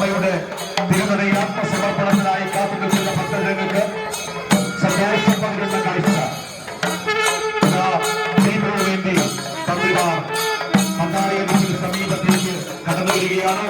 അമ്മയുടെ തിരുനടയിൽ ആത്മസമർപ്പണത്തിനായി കാത്തുനിൽക്കുന്ന ഭക്തജനങ്ങൾക്ക് സന്തോഷം പകരുന്ന കാഴ്ച ദൈവത്തിന് വേണ്ടി തന്ത്രിമാർ മന്ദാലയത്തിന് സമീപത്തേക്ക് കടന്നു വരികയാണ്.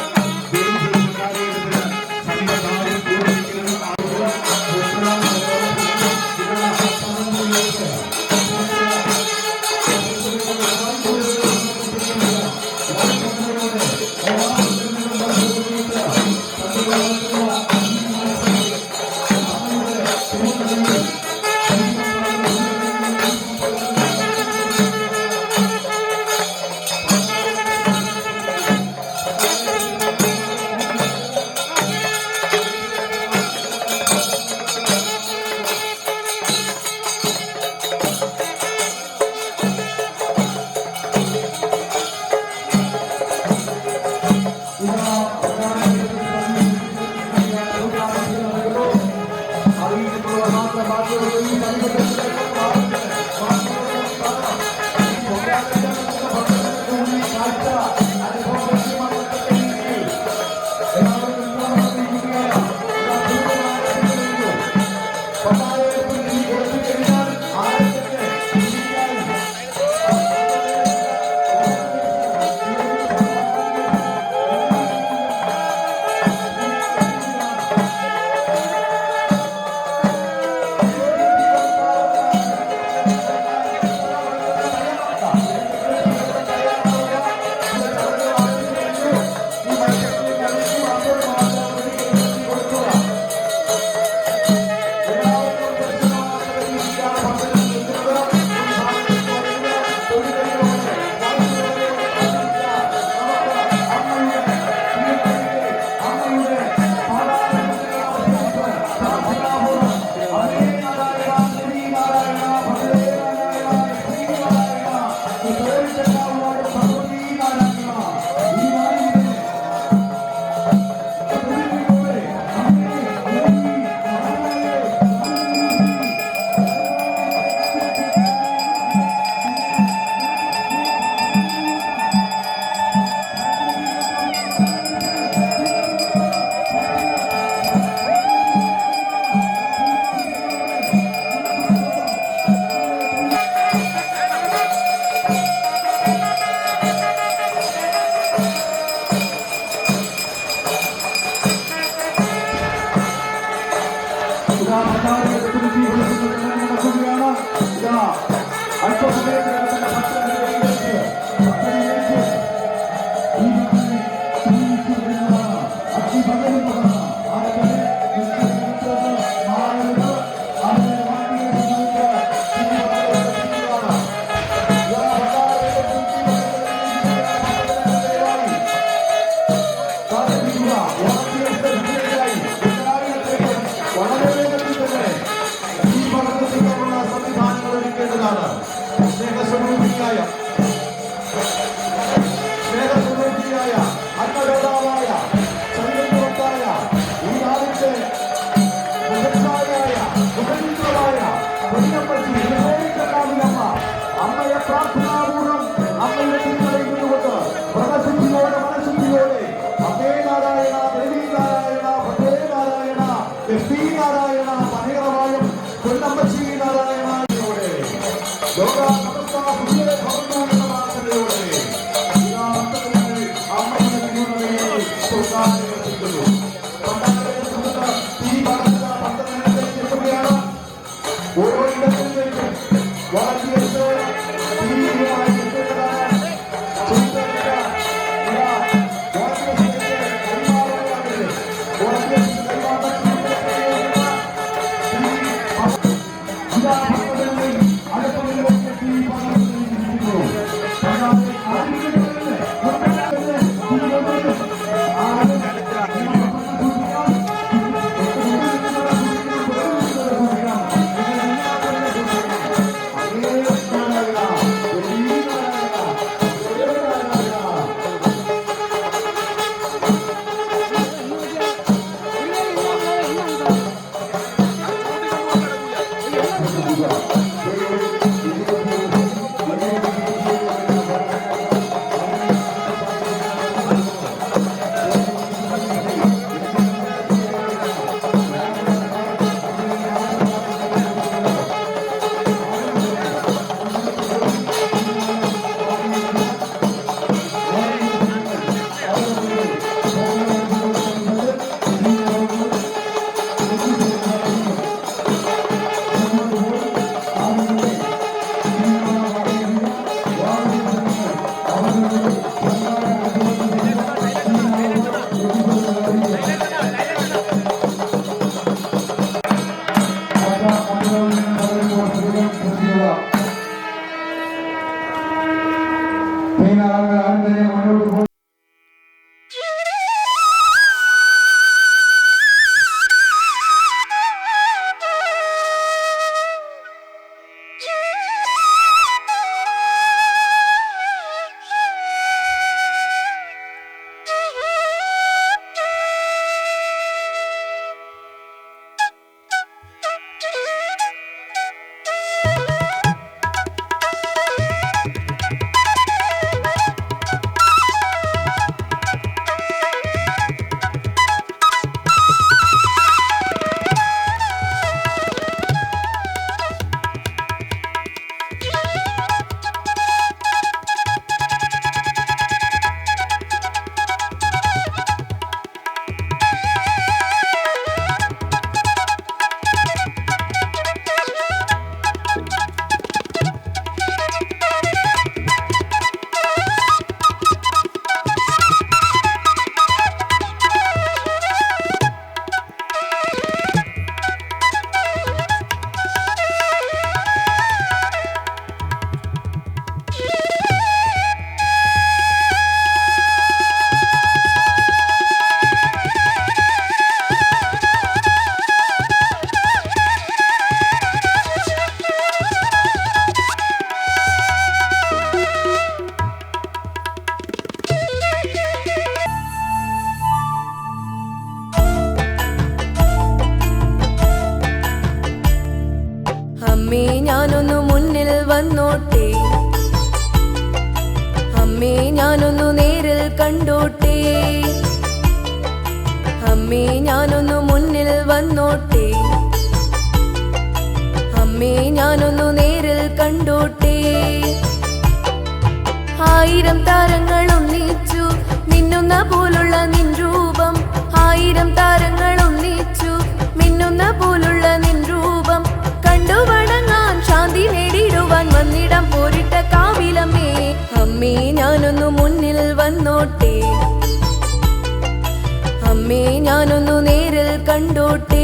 അമ്മേ ഞാനൊന്നു മുന്നിൽ വന്നോട്ടെ, അമ്മേ ഞാനൊന്നു നേരിൽ കണ്ടോട്ടെ, അമ്മേ ഞാനൊന്നു മുന്നിൽ വന്നോട്ടെ, അമ്മേ ഞാനൊന്നു നേരിൽ കണ്ടോട്ടെ. 1000 താരങ്ങൾ ഒന്നിച്ചു മിന്നുന്ന പോലുള്ള നിൻ രൂപം, 1000 താരങ്ങൾ ഒന്നിച്ചു മിന്നുന്ന പോലുള്ള നിൻ രൂപം കണ്ടു വണങ്ങാൻ ശാന്തി നേടിടുവാൻ വന്നിടം പോരിട്ട കാവിലമ്മേ. അമ്മേ ഞാനൊന്നു മുന്നിൽ വന്നോട്ടെ, അമ്മേ ഞാനൊന്നു നേരിൽ കണ്ടോട്ടെ.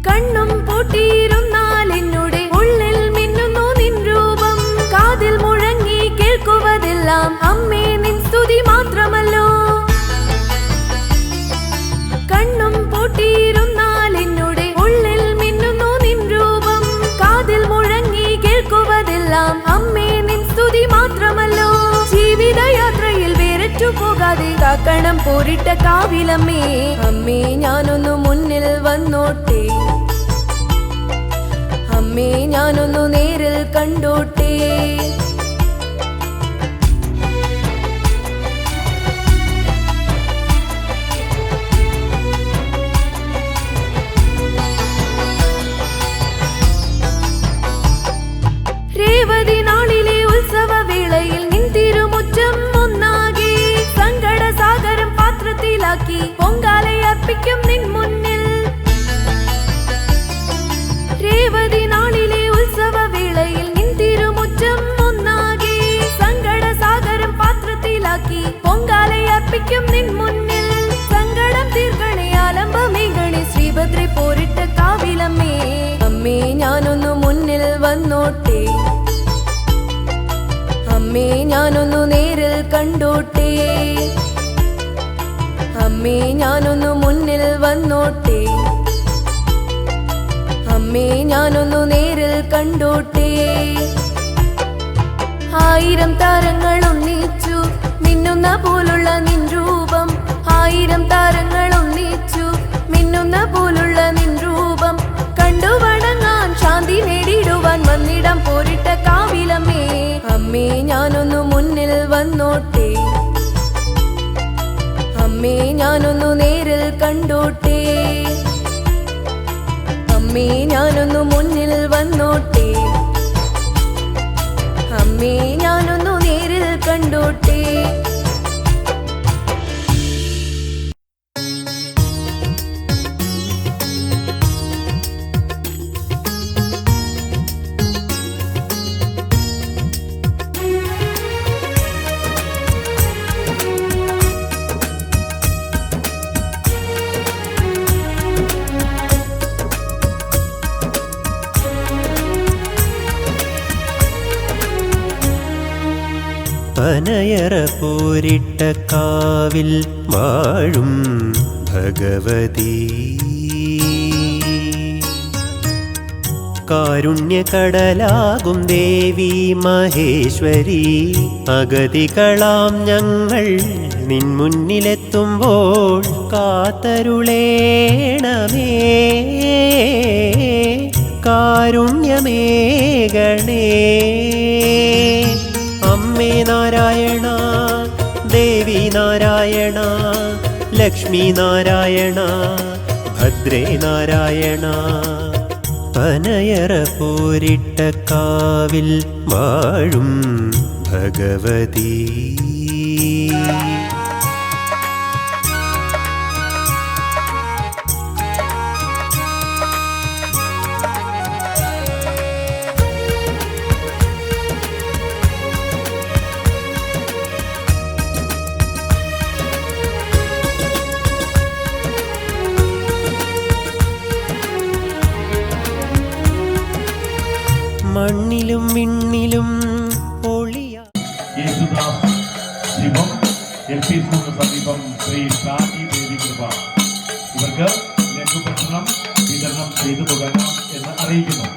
കണ്ണും പൂട്ടിയിരുന്നാൽ എന്നുടെ ഉള്ളിൽ മിന്നുന്നു നിൻ രൂപം, കാതിൽ മുഴങ്ങി കേൾക്കുവതെല്ലാം അമ്മേ നിൻ സ്തുതി മാത്രമല്ലോ. കണ്ണും പൂട്ടിയിരുന്നാൽ എന്നുടെ ഉള്ളിൽ മിന്നുന്നു നിൻ രൂപം, കാതിൽ മുഴങ്ങി കേൾക്കുവതെല്ലാം അമ്മേ നിൻ സ്തുതി മാത്രമല്ലോ. ജീവിതയാത്രയിൽ വേറിട്ടു പോകാതെ കാക്കണം പോരിട്ട കാവിലമ്മേ. അമ്മേ ഞാനൊന്നു മുന്നിൽ വന്നോട്ടെ, അമ്മേ ഞാനൊന്നു നേരിൽ കണ്ടോട്ടെ. രേവതി നാളിലെ ഉത്സവ വേളയിൽ നിൻ തിരുമുറ്റം ഒന്നാകെ സങ്കട സാഗരം പാത്രത്തിലാക്കി പൊങ്കാലയർപ്പിക്കും നിൻ മുന്നിൽ. രേവതി നാളിലെ ഉത്സവ വേളയിൽ നിൻ തിരുമുറ്റം ഒന്നാകെ സങ്കട സാഗരം പാത്രത്തിലാക്കി പൊങ്കാലയർപ്പിക്കും നിൻ മുന്നിൽ. സങ്കടം തീർക്കണേ ആലംബമേകണേ ശ്രീഭദ്രെ പോരിട്ട കാവിലമ്മേ. അമ്മേ ഞാനൊന്നു മുന്നിൽ വന്നോട്ടെ, അമ്മേ ഞാനൊന്നു നേരിൽ കണ്ടോട്ടെ, അമ്മേ ഞാനൊന്നു മുന്നിൽ വന്നോട്ടെ, അമ്മേ ഞാനൊന്നു നേരിൽ കണ്ടോട്ടെ. 1000 താരങ്ങൾ ഒന്നിച്ചു മിന്നുന്ന പോലുള്ള നിൻ രൂപം, 1000 താരങ്ങൾ ഒന്നിച്ചു മിന്നുന്ന പോലുള്ള നിൻ രൂപം കണ്ടു വണങ്ങാൻ ശാന്തി നേടിടുവാൻ വന്നിടം പോരിട്ട കാവിലമ്മേ. അമ്മേ ഞാനൊന്നു മുന്നിൽ വന്നോട്ടെ, അമ്മേ ഞാനൊന്നു നേരിൽ കണ്ടോട്ടെ, അമ്മേ ഞാനൊന്നു മുന്നിൽ വന്നോട്ടെ, അമ്മേ ഞാനൊന്നു നേരിൽ കണ്ടോട്ടെ. പനയറ പോരിട്ട കാവിൽ വാഴും ഭഗവതി കാരുണ്യകടലാകും ദേവി മഹേശ്വരി അഗതികളാം ഞങ്ങൾ നിൻ മുന്നിലെത്തുമ്പോൾ കാത്തരുളേണമേ കാരുണ്യമേകണേ അമ്മേ നാരായണ ദേവി നാരായണ ലക്ഷ്മി നാരായണ ഭദ്രേ നാരായണ പനയറ പോരിട്ട കാവിൽ വാഴും ഭഗവതി മണ്ണിലും വിണ്ണിലും ഒളിയ യേശുദാസ് ശിവം LP സ്കൂളിന് സമീപം ശ്രീ ഷാജി ദേവി കൃപ ഇവർക്ക് ലഘുഭക്ഷണം വിതരണം ചെയ്തു തുടങ്ങാം എന്ന് അറിയിക്കുന്നു.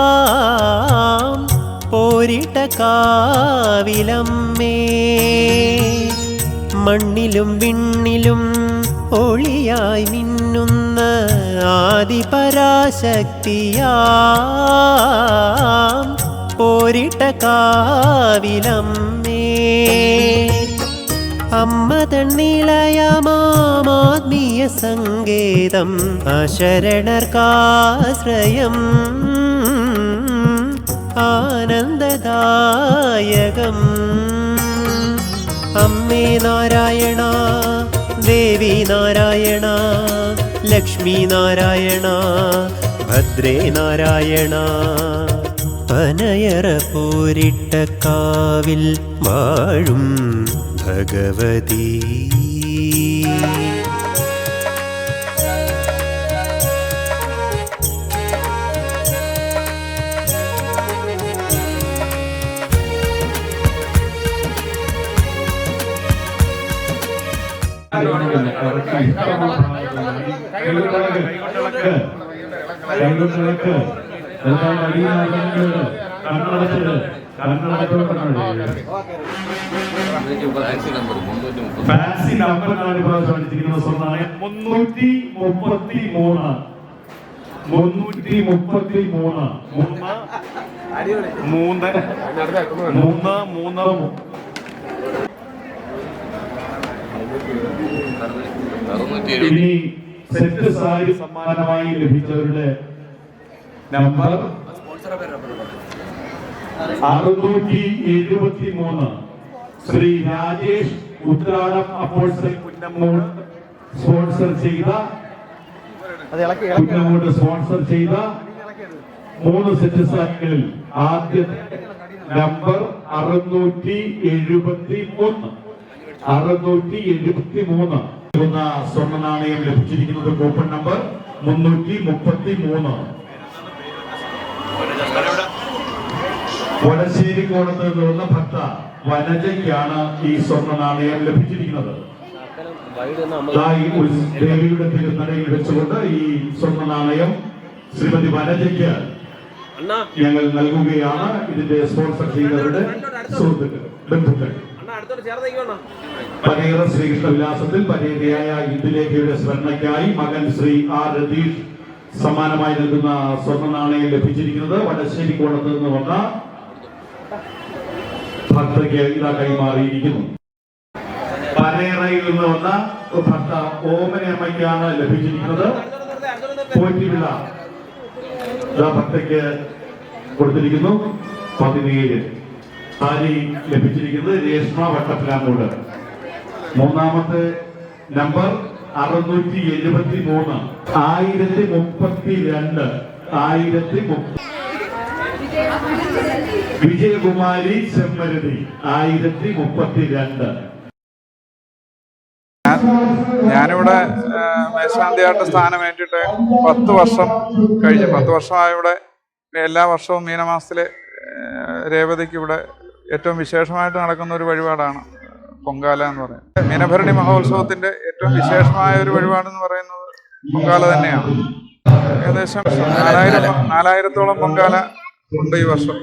ആദിപരാശക്തിയാം പോരിട്ട കാവിലമ്മേ മണ്ണിലും വിണ്ണിലും ഒളിയായി മിന്നുന്ന ആദിപരാശക്തിയാം പോരിട്ട കാവിലമ്മേ അമ്മ തന്നിളയമാത്മീയ സങ്കേതം അശരണർക്കാശ്രയം ആനന്ദദായകം അമ്മേ നാരായണ ദേവി നാരായണ ലക്ഷ്മി നാരായണ ഭദ്രേ നാരായണ പനയറ പോരിട്ട കാവിൽ വാഴും ഭഗവതി ഫാൻസി നമ്പർ 4 പ്രാവശ്യം അടിച്ചിരിക്കുന്ന സ്വർണ്ണമാണ് 333 ഇനി സെറ്റ് സാരി സമ്മാനമായി ലഭിച്ചവരുടെ നമ്പർ 673 ശ്രീ രാജേഷ് ഉത്രാടം അപ്പോഴ്സൽ കുന്നമ്മൂട് സ്പോൺസർ ചെയ്ത 3 സെറ്റ് സാരികളിൽ ആദ്യത്തെ നമ്പർ 673 സ്വർണ്ണ നാണയം ലഭിച്ചിരിക്കുന്നത് കൂപ്പൺ നമ്പർ 333. വടശ്ശേരി കോണത്ത് നിന്നുള്ള ഭക്ത വനജയ്ക്കാണ് ഈ സ്വർണ്ണ നാണയം ലഭിച്ചിരിക്കുന്നത്. ദേവിയുടെ തിരുനടയിൽ വെച്ചുകൊണ്ട് ഈ സ്വർണ്ണ നാണയം ശ്രീമതി വനജയ്ക്ക് ഞങ്ങൾ നൽകുകയാണ്. ഇതിന്റെ സ്പോൺസർ ചെയ്തവരുടെ സുഹൃത്തുക്കൾ ബന്ധുക്കൾ പനേറ ശ്രീകൃഷ്ണ വിലാസത്തിൽ പനേരയായ ഇന്ദുലേഖയുടെ സ്മരണയ്ക്കായി മകൻ ശ്രീ ആർ രതീഷ് സമ്മാനമായി നൽകുന്ന സ്വർണ്ണ നാണയം ലഭിച്ചിരിക്കുന്നത് വടശ്ശേരി കോണത്ത് നിന്ന് വന്ന ഭക്തയ്ക്ക് ഇതാ കൈമാറിയിരിക്കുന്നു. പനേറയിൽ നിന്ന് വന്ന ഭക്ത ഓമനയമ്മയ്ക്കാണ് ലഭിച്ചിരിക്കുന്നത്. പോറ്റിവിള ഭക്തയ്ക്ക് കൊടുത്തിരിക്കുന്നു 17. സാരി ലഭിച്ചിരിക്കുന്നത് രേഷ്മ വട്ടപ്പിലാമൂട്. 3ാമത്തെ നമ്പർ 673, 1032, വിജയകുമാരി ചെമ്മരുതി 1032. ഞാനിവിടെ മേശാന്തിയായിട്ട് സ്ഥാനമേറ്റിട്ട് 10 വർഷം കഴിഞ്ഞു. 10 വർഷമായി ഇവിടെ എല്ലാ വർഷവും മീനമാസത്തിലെ രേവതിക്ക് ഇവിടെ ഏറ്റവും വിശേഷമായിട്ട് നടക്കുന്ന ഒരു വഴിപാടാണ് പൊങ്കാല എന്ന് പറയുന്നത്. മീനഭരണി മഹോത്സവത്തിൻ്റെ ഏറ്റവും വിശേഷമായ ഒരു വഴിപാടെന്ന് പറയുന്നത് പൊങ്കാല തന്നെയാണ്. ഏകദേശം 4000-ഓളം പൊങ്കാല ഉണ്ട് ഈ വർഷം.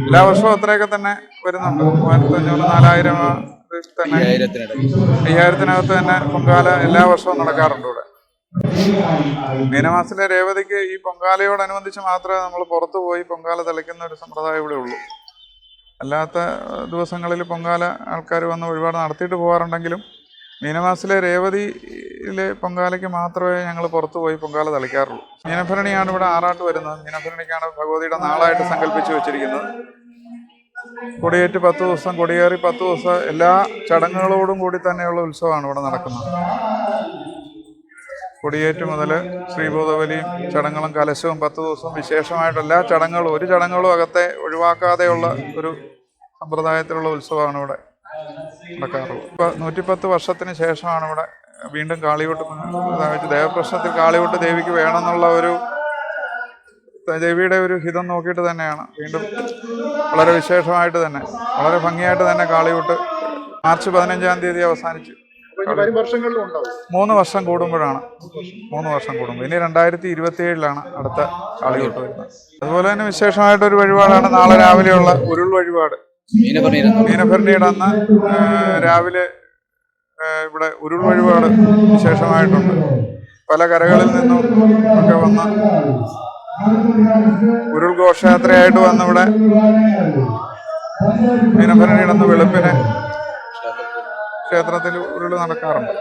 എല്ലാ വർഷവും അത്രയൊക്കെ തന്നെ വരുന്നുണ്ട്. 3500-4000 തന്നെ 5000-നകത്ത് തന്നെ പൊങ്കാല എല്ലാ വർഷവും നടക്കാറുണ്ട് ഇവിടെ. മീനമാസത്തിലെ രേവതിക്ക് ഈ പൊങ്കാലയോടനുബന്ധിച്ച് മാത്രമേ നമ്മൾ പുറത്തു പോയി പൊങ്കാല തെളിക്കുന്ന ഒരു സമ്പ്രദായം ഇവിടെ ഉള്ളൂ. അല്ലാത്ത ദിവസങ്ങളിൽ പൊങ്കാല ആൾക്കാർ വന്ന് വഴിപാട് നടത്തിയിട്ട് പോകാറുണ്ടെങ്കിലും മീനമാസത്തിലെ രേവതിയിലെ പൊങ്കാലയ്ക്ക് മാത്രമേ ഞങ്ങൾ പുറത്തു പോയി പൊങ്കാല തളിക്കാറുള്ളൂ. മീനഭരണിയാണ് ഇവിടെ ആറാട്ട് വരുന്നത്. മീനഭരണിക്കാണ് ഭഗവതിയുടെ നാളായിട്ട് സങ്കല്പിച്ച് വെച്ചിരിക്കുന്നത്. കൊടിയേറ്റ് 10 ദിവസം, കൊടിയേറി 10 ദിവസം എല്ലാ ചടങ്ങുകളോടും കൂടി തന്നെയുള്ള ഉത്സവമാണ് ഇവിടെ നടക്കുന്നത്. കൊടിയേറ്റ് മുതൽ ശ്രീഭൂതബലിയും ചടങ്ങുകളും കലശവും 10 ദിവസവും വിശേഷമായിട്ട് എല്ലാ ചടങ്ങുകളും ഒരു ചടങ്ങുകളും അകത്തെ ഒഴിവാക്കാതെയുള്ള ഒരു സമ്പ്രദായത്തിലുള്ള ഉത്സവമാണ് ഇവിടെ നടക്കാറുള്ളത്. ഇപ്പോൾ 110 വർഷത്തിന് ശേഷമാണ് ഇവിടെ വീണ്ടും കാളിയൂട്ട് ദേവപ്രശ്നത്തിൽ കാളിയൂട്ട് ദേവിക്ക് വേണമെന്നുള്ള ഒരു ദേവിയുടെ ഒരു ഹിതം നോക്കിയിട്ട് തന്നെയാണ് വീണ്ടും വളരെ വിശേഷമായിട്ട് തന്നെ വളരെ ഭംഗിയായിട്ട് തന്നെ കാളിയൂട്ട് മാർച്ച് 15-ാം തീയതി അവസാനിച്ചു. 3 വർഷം കൂടുമ്പോഴാണ്. 3 വർഷം കൂടുമ്പോൾ ഇനി 2027-ലാണ് അടുത്ത കാളിയൂട്ട് വരുന്നത്. അതുപോലെ തന്നെ വിശേഷമായിട്ടൊരു വഴിപാടാണ് നാളെ രാവിലെയുള്ള ഉരുൾ വഴിപാട്. മീനഭരണിയുടെ അന്ന് രാവിലെ ഇവിടെ ഉരുൾ വഴിപാട് വിശേഷമായിട്ടുണ്ട്. പല കരകളിൽ നിന്നും ഒക്കെ വന്ന് ഉരുൾ ഘോഷയാത്രയായിട്ട് വന്നിവിടെ മീനഭരണിയുടെ അന്ന് വെളുപ്പിന് ക്ഷേത്രത്തിൽ ഉരുൾ നടക്കാറുണ്ട്.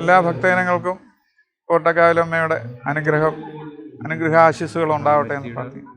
എല്ലാ ഭക്തജനങ്ങൾക്കും കോട്ടക്കാവിലമ്മയുടെ അനുഗ്രഹാശിസ്സുകൾ ഉണ്ടാവട്ടെ എന്ന് പ്രാർത്ഥിക്കുന്നു.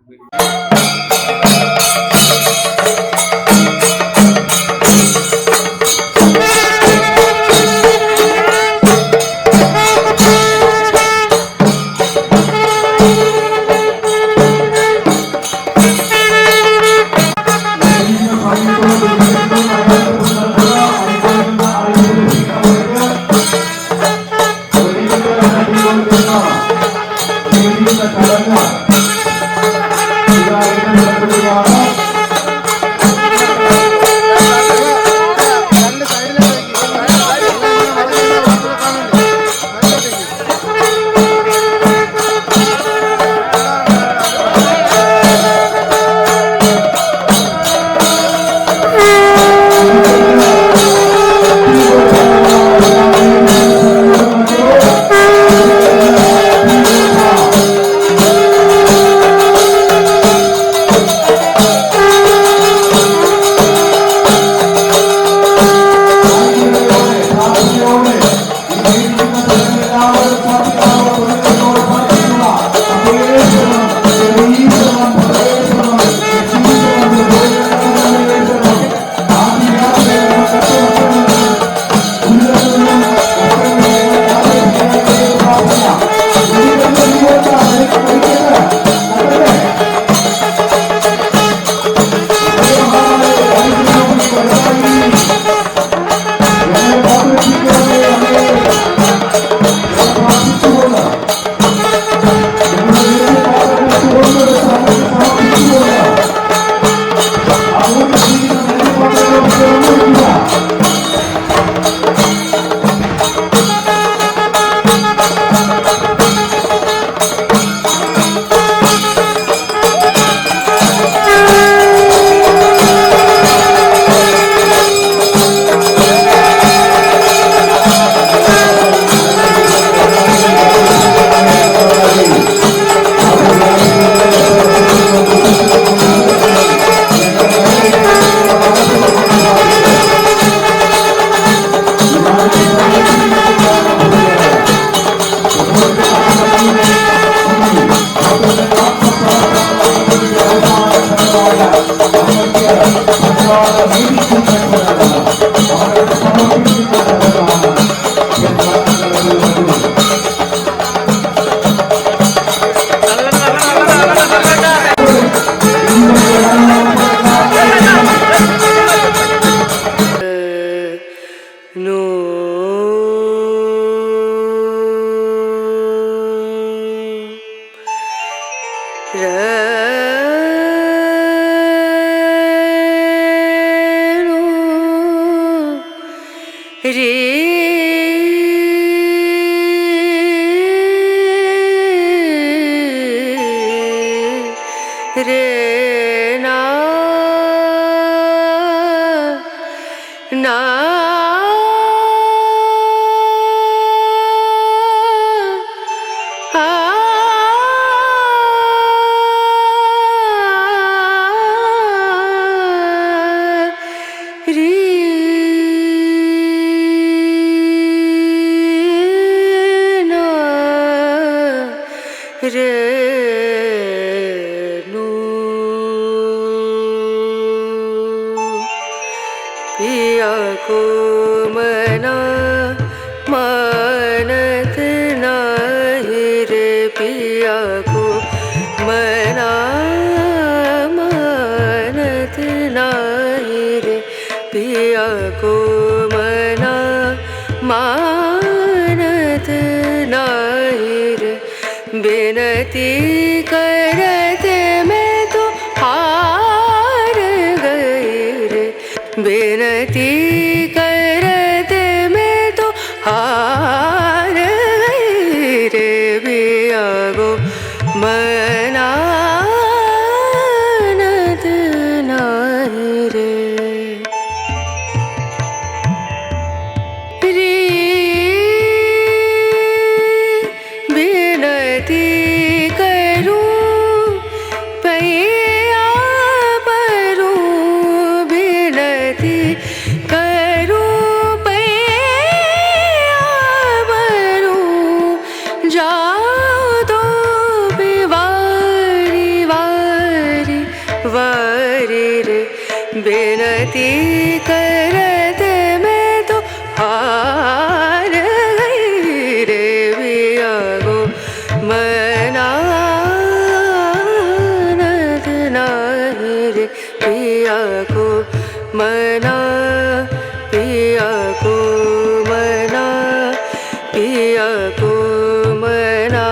Thank you. पिया को मना मानत नाही रे, पिया को मना मानत नाही रे, पिया को मना मानत नाही रे, बिनती करते मैं तो हार गई रे, बिनती करते मैं तो हार गई रे, पिया को मनानत नाही रे, बिनती करूं पैया परूं, बिनती करूं पैया परूं, जाओ तो बिवारी वारी वारी रे, बिनती करते मैं तो हार गई रे, पिया को मनानत नाही रे, पिया को मना, पिया को मना, पिया को मना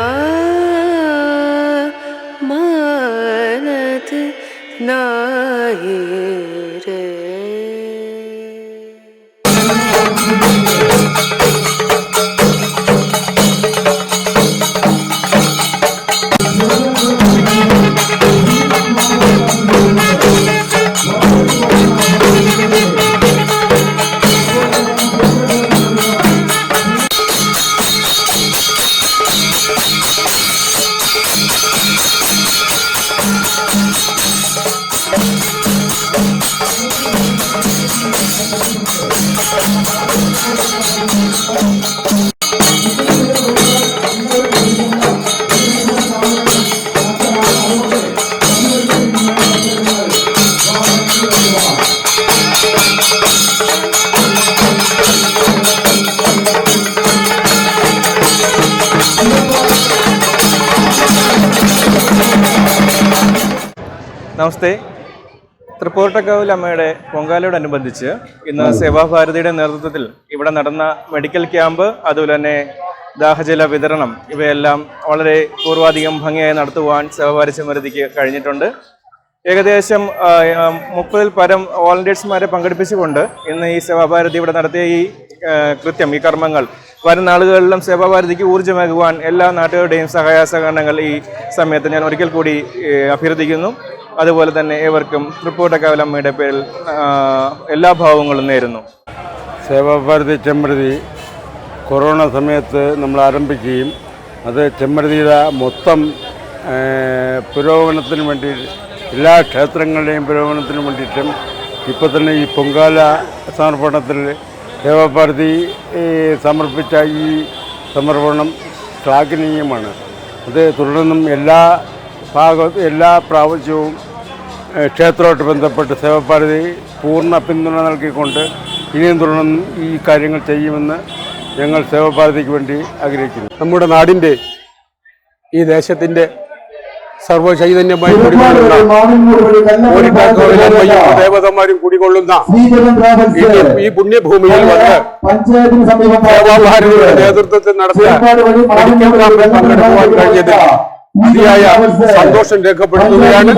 मानत नाही रे। നമസ്തേ. തൃപ്പൂർട്ടക്കാവിൽ അമ്മയുടെ പൊങ്കാലയോടനുബന്ധിച്ച് ഇന്ന് സേവാഭാരതിയുടെ നേതൃത്വത്തിൽ ഇവിടെ നടന്ന മെഡിക്കൽ ക്യാമ്പ്, അതുപോലെ തന്നെ ദാഹജല വിതരണം, ഇവയെല്ലാം വളരെ പൂർവാധികം ഭംഗിയായി നടത്തുവാൻ സേവാഭാരതി സമിതിക്ക് കഴിഞ്ഞിട്ടുണ്ട്. ഏകദേശം 30-ൽ പരം വോളണ്ടിയേഴ്സുമാരെ പങ്കെടുപ്പിച്ചുകൊണ്ട് ഇന്ന് ഈ സേവാഭാരതി ഇവിടെ നടത്തിയ ഈ കൃത്യം, ഈ കർമ്മങ്ങൾ വരുന്ന നാളുകളിലും സേവാഭാരതിക്ക് ഊർജ്ജമേകുവാൻ എല്ലാ നാട്ടുകാരുടെയും സഹായ സഹകരണങ്ങൾ ഈ സമയത്ത് ഞാൻ ഒരിക്കൽ കൂടി അഭ്യർത്ഥിക്കുന്നു. അതുപോലെ തന്നെ ഏവർക്കും തൃപ്പൂർട്ടക്കാവിൽ അമ്മയുടെ പേരിൽ എല്ലാ ഭാവങ്ങളും നേരുന്നു. സേവാഭാരതി ചെമ്മരുതി കൊറോണ സമയത്ത് നമ്മൾ ആരംഭിക്കുകയും അത് ചെമ്മരുതിയുടെ മൊത്തം പുരോഗമനത്തിന് വേണ്ടി, എല്ലാ ക്ഷേത്രങ്ങളുടെയും പുരോഗമനത്തിന് വേണ്ടിയിട്ടും ഇപ്പോൾ തന്നെ ഈ പൊങ്കാല സമർപ്പണത്തിൽ സേവാഭാരതി സമർപ്പിച്ച ഈ സമർപ്പണം ശ്ലാഘനീയമാണ്. അത് തുടർന്നും എല്ലാ പ്രാവശ്യവും ക്ഷേത്രമായിട്ട് ബന്ധപ്പെട്ട് സേവാഭാരതി പൂർണ്ണ പിന്തുണ നൽകിക്കൊണ്ട് ഇനിയും തുടർന്നും ഈ കാര്യങ്ങൾ ചെയ്യുമെന്ന് ഞങ്ങൾ സേവാഭാരതിക്ക് വേണ്ടി ആഗ്രഹിക്കുന്നു. നമ്മുടെ നാടിൻ്റെ, ഈ ദേശത്തിൻ്റെ സർവ്വചൈതന്യമായി കുടികൊള്ളുന്ന ദേവതമാരും കുടികൊള്ളുന്ന ഈ പുണ്യഭൂമിയിൽ വന്ന് സേവാഭാരതിയുടെ നേതൃത്വത്തിൽ നടത്തിയ മെഡിക്കൽ ക്യാമ്പിൽ പങ്കെടുക്കുവാൻ കഴിഞ്ഞതിൽ അതിയായ സന്തോഷം രേഖപ്പെടുത്തുകയാണ്.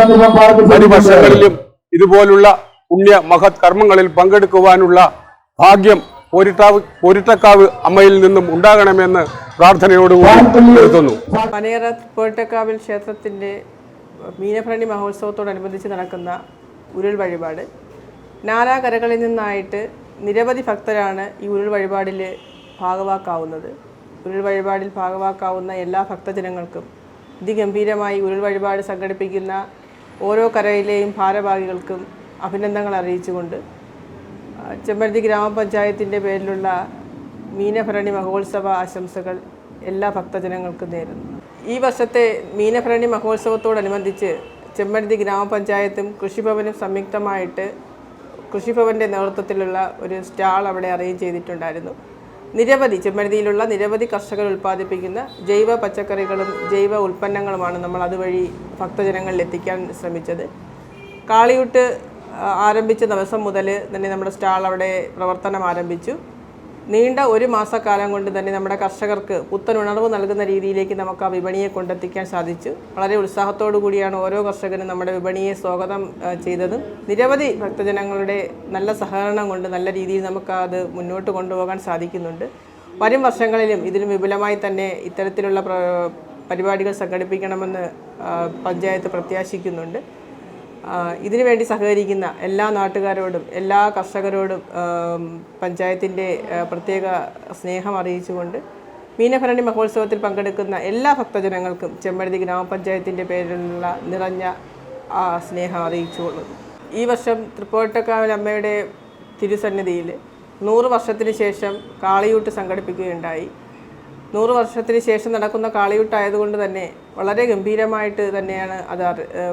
വരും വർഷങ്ങളിലും ഇതുപോലുള്ള പുണ്യ മഹത് കർമ്മങ്ങളിൽ പങ്കെടുക്കുവാനുള്ള ഭാഗ്യം പോരിട്ടക്കാവ് അമ്മയിൽ നിന്നും ഉണ്ടാകണമെന്ന് പ്രാർത്ഥനയോടുകൂടി നിർത്തുന്നു. പനയറ പോരിട്ടക്കാവിൽ ക്ഷേത്രത്തിൻ്റെ മീനഭരണി മഹോത്സവത്തോടനുബന്ധിച്ച് നടക്കുന്ന ഉരുൾ വഴിപാട് നാനാകരകളിൽ നിന്നായിട്ട് നിരവധി ഭക്തരാണ് ഈ ഉരുൾ വഴിപാടിൽ ഭാഗവാക്കാവുന്നത്. ഉരുൾ വഴിപാടിൽ ഭാഗവാക്കാവുന്ന എല്ലാ ഭക്തജനങ്ങൾക്കും അതിഗംഭീരമായി ഉരുൾ വഴിപാട് സംഘടിപ്പിക്കുന്ന ഓരോ കരയിലെയും ഭാരവാഹികൾക്കും അഭിനന്ദനങ്ങൾ അറിയിച്ചുകൊണ്ട് ചെമ്പരത്തി ഗ്രാമപഞ്ചായത്തിൻ്റെ പേരിലുള്ള മീനഭരണി മഹോത്സവ ആശംസകൾ എല്ലാ ഭക്തജനങ്ങൾക്കും നേരുന്നു. ഈ വർഷത്തെ മീനഭരണി മഹോത്സവത്തോടനുബന്ധിച്ച് ചെമ്പരത്തി ഗ്രാമപഞ്ചായത്തും കൃഷിഭവനും സംയുക്തമായിട്ട് കൃഷിഭവൻ്റെ നേതൃത്വത്തിലുള്ള ഒരു സ്റ്റാൾ അവിടെ അറേഞ്ച് ചെയ്തിട്ടുണ്ടായിരുന്നു. ചെമ്പരത്തിയിലുള്ള നിരവധി കർഷകർ ഉൽപ്പാദിപ്പിക്കുന്ന ജൈവ പച്ചക്കറികളും ജൈവ ഉൽപ്പന്നങ്ങളുമാണ് നമ്മൾ അതുവഴി ഭക്തജനങ്ങളിൽ എത്തിക്കാൻ ശ്രമിച്ചത്. കാളിയൂട്ട് ആരംഭിച്ച ദിവസം മുതൽ തന്നെ നമ്മുടെ സ്റ്റാൾ അവിടെ പ്രവർത്തനം ആരംഭിച്ചു. നീണ്ട ഒരു മാസക്കാലം കൊണ്ട് തന്നെ നമ്മുടെ കർഷകർക്ക് പുത്തനുണർവ് നൽകുന്ന രീതിയിലേക്ക് നമുക്ക് ആ വിപണിയെ കൊണ്ടെത്തിക്കാൻ സാധിച്ചു. വളരെ ഉത്സാഹത്തോടു കൂടിയാണ് ഓരോ കർഷകനും നമ്മുടെ വിപണിയെ സ്വാഗതം ചെയ്തതും. നിരവധി ഭക്തജനങ്ങളുടെ നല്ല സഹകരണം കൊണ്ട് നല്ല രീതിയിൽ നമുക്ക് അത് മുന്നോട്ട് കൊണ്ടുപോകാൻ സാധിക്കുന്നുണ്ട്. വരും വർഷങ്ങളിലും ഇതിലും വിപുലമായി തന്നെ ഇത്തരത്തിലുള്ള പരിപാടികൾ സംഘടിപ്പിക്കണമെന്ന് പഞ്ചായത്ത് പ്രത്യാശിക്കുന്നുണ്ട്. ഇതിനുവേണ്ടി സഹകരിക്കുന്ന എല്ലാ നാട്ടുകാരോടും എല്ലാ കർഷകരോടും പഞ്ചായത്തിൻ്റെ പ്രത്യേക സ്നേഹം അറിയിച്ചുകൊണ്ട് മീനഭരണി മഹോത്സവത്തിൽ പങ്കെടുക്കുന്ന എല്ലാ ഭക്തജനങ്ങൾക്കും ചെമ്പരത്തി ഗ്രാമപഞ്ചായത്തിൻ്റെ പേരിലുള്ള നിറഞ്ഞ സ്നേഹം അറിയിച്ചുകൊള്ളുന്നു. ഈ വർഷം തൃപ്പോട്ടക്കാവിൽ അമ്മയുടെ തിരുസന്നിധിയിൽ 100 വർഷത്തിന് ശേഷം കാളിയൂട്ട് സംഘടിപ്പിക്കുകയുണ്ടായി. 100 വർഷത്തിന് ശേഷം നടക്കുന്ന കാളിയൂട്ടായതുകൊണ്ട് തന്നെ വളരെ ഗംഭീരമായിട്ട് തന്നെയാണ് അത്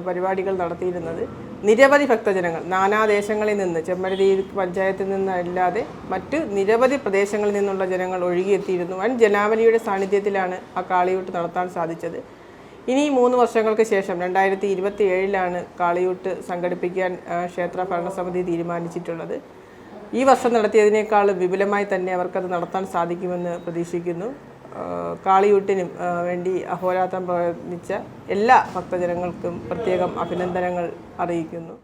പരിപാടികൾ നടത്തിയിരുന്നത്. നിരവധി ഭക്തജനങ്ങൾ നാനാദേശങ്ങളിൽ നിന്ന് ചെമ്പരത്തി പഞ്ചായത്തിൽ നിന്നല്ലാതെ മറ്റ് നിരവധി പ്രദേശങ്ങളിൽ നിന്നുള്ള ജനങ്ങൾ ഒഴുകിയെത്തിയിരുന്നു. വൻ ജനാവലിയുടെ സാന്നിധ്യത്തിലാണ് ആ കാളിയൂട്ട് നടത്താൻ സാധിച്ചത്. ഇനി 3 വർഷങ്ങൾക്ക് ശേഷം 2027 കാളിയൂട്ട് സംഘടിപ്പിക്കാൻ ക്ഷേത്ര ഭരണസമിതി തീരുമാനിച്ചിട്ടുള്ളത്. ഈ വർഷം നടത്തിയതിനേക്കാൾ വിപുലമായി തന്നെ അവർക്കത് നടത്താൻ സാധിക്കുമെന്ന് പ്രതീക്ഷിക്കുന്നു. കാളിയൂട്ടിനും വേണ്ടി അഹോരാത്രം പ്രയത്നിച്ച എല്ലാ ഭക്തജനങ്ങൾക്കും പ്രത്യേകം അഭിനന്ദനങ്ങൾ അറിയിക്കുന്നു.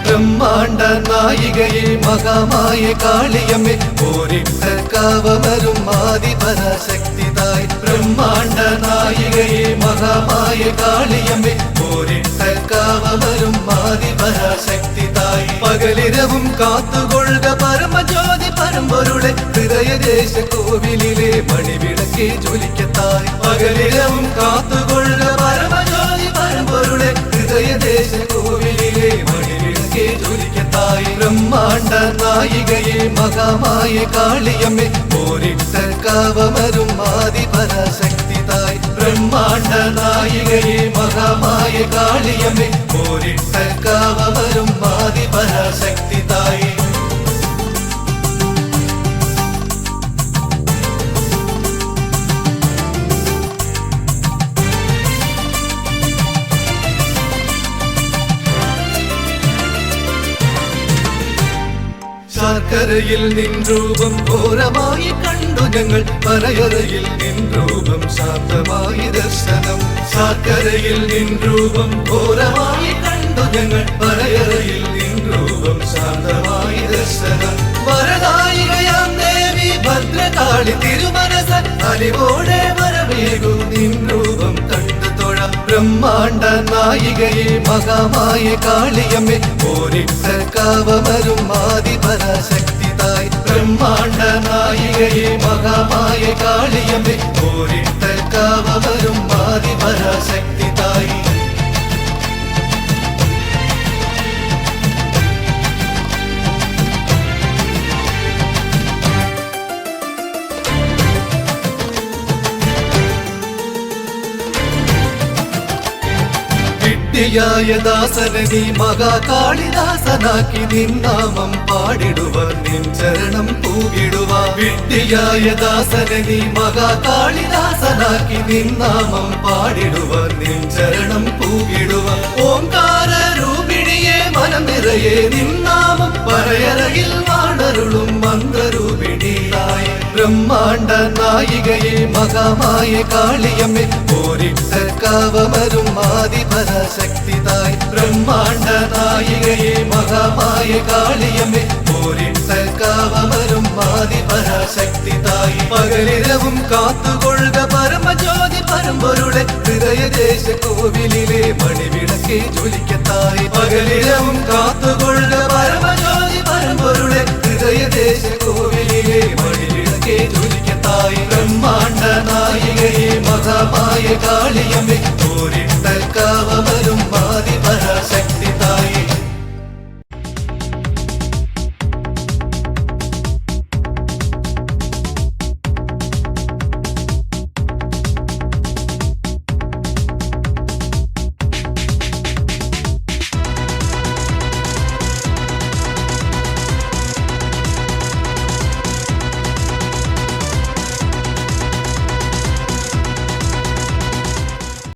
ബ്രഹ്മാണ്ട നായികയെ മഹാമായ കാളിയമ്മേ പോരിട്ട കാവമരും ആദിപരാശക്തിതായി. ബ്രഹ്മാണ്ട നായികയെ മഹാമായ കാളിയമ്മേ പോരിട്ട കാവമരും ആദിപരാശക്തിതായി. പകലിരവും കാത്തുകൊള്ളുക പരമജ്യോതി പരമ്പൊരുളെ ഹൃദയദേശ കോവിലിലെ മണിവിളക്കെ ജ്വലിക്കത്തായി. പകലിരവും കാത്തുകൊള്ളുക പരമജ്യോതി പരമ്പൊരുളെ ഹൃദയദേശ കോവിലിലെ മണിവിളക്കെ ജ്വലിക്കത്തായി. ബ്രഹ്മാണ്ട നായികയെ മഹാമായ കാളിയമ്മേ പോരിട്ട കാവമരും ആദിപരാശക്തിതായി. ബ്രഹ്മാണ്ട നായികയെ മഹാമായ കാളിയമ്മേ പോരിട്ട കാവമരും ആദിപരാശക്തിതായി. ശർക്കരയിൽ നിൻ രൂപം ഘോരമായി കണ്ടു ഞങ്ങൾ, പനയറയിൽ നിൻ രൂപം ശാന്തമായി ദർശനം. ശർക്കരയിൽ നിൻ രൂപം ഘോരമായി കണ്ടു ഞങ്ങൾ, പനയറയിൽ നിൻ രൂപം ശാന്തമായി ദർശനം. വരദായികയാം ദേവി ഭദ്രകാളി തിരുമനസ അലിവോടെ വരവേകു നിൻ രൂപം കണ്ടു തൊഴ. ബ്രഹ്മാണ്ട നായികയെ മഹാമായ കാളിയമ്മേ പോരിട്ട കാവമരും ആദിപരാശക്തിതായി. ബ്രഹ്മാണ്ട നായികയെ മഹാമായ കാളിയമ്മേ പോരിട്ട കാവമരും ആദിപരാശക്തിതായി. വിഡ്ഢിയായ ദാസനെ നീ മഹാകാളിദാസനാക്കി നിന്നാമം പാടിടുവാൻ നിൻ ചരണം പൂകിടുവാൻ വിഡ്ഢിയായ ദാസനെ നീ മഹാകാളിദാസനാക്കി നിന്നാമം പാടിടുവാൻ നിൻ ചരണം പൂകിടുവാൻ ഓംകാര രൂപിണിയെ മനം നിറയെ നിന്നാമം പറയറയിൽ വാണരുളും മന്ത്രരൂപിണിയായ ബ്രഹ്മാണ്ട നായികയെ മഹാമായ കാളിയമ്മേ പോരിട്ട കാവമരും ആദിപരാശക്തിതായി ബ്രഹ്മാണ്ട നായികയെ മഹാമായ കാളിയമ്മേ പോരിട്ട കാവമരും ആദിപരാശക്തിതായി പകലിരവും കാത്തുകൊള്ളുക പരമജ്യോതി പരമ്പൊരുളെ ഹൃദയദേശ കോവിലിലെ മണിവിളക്കെ ജ്വലിക്കത്തായി പകലിരവും കാത്തുകൊള്ളുക പരമജ്യോതി പരമ്പൊരുളെ ഹൃദയദേശ കോവിലിലെ മണിവിളക്കെ ജ്വലിക്കത്തായി ബ്രഹ്മാണ്ട നായികയെ മഹാമായ കാളിയമ്മേ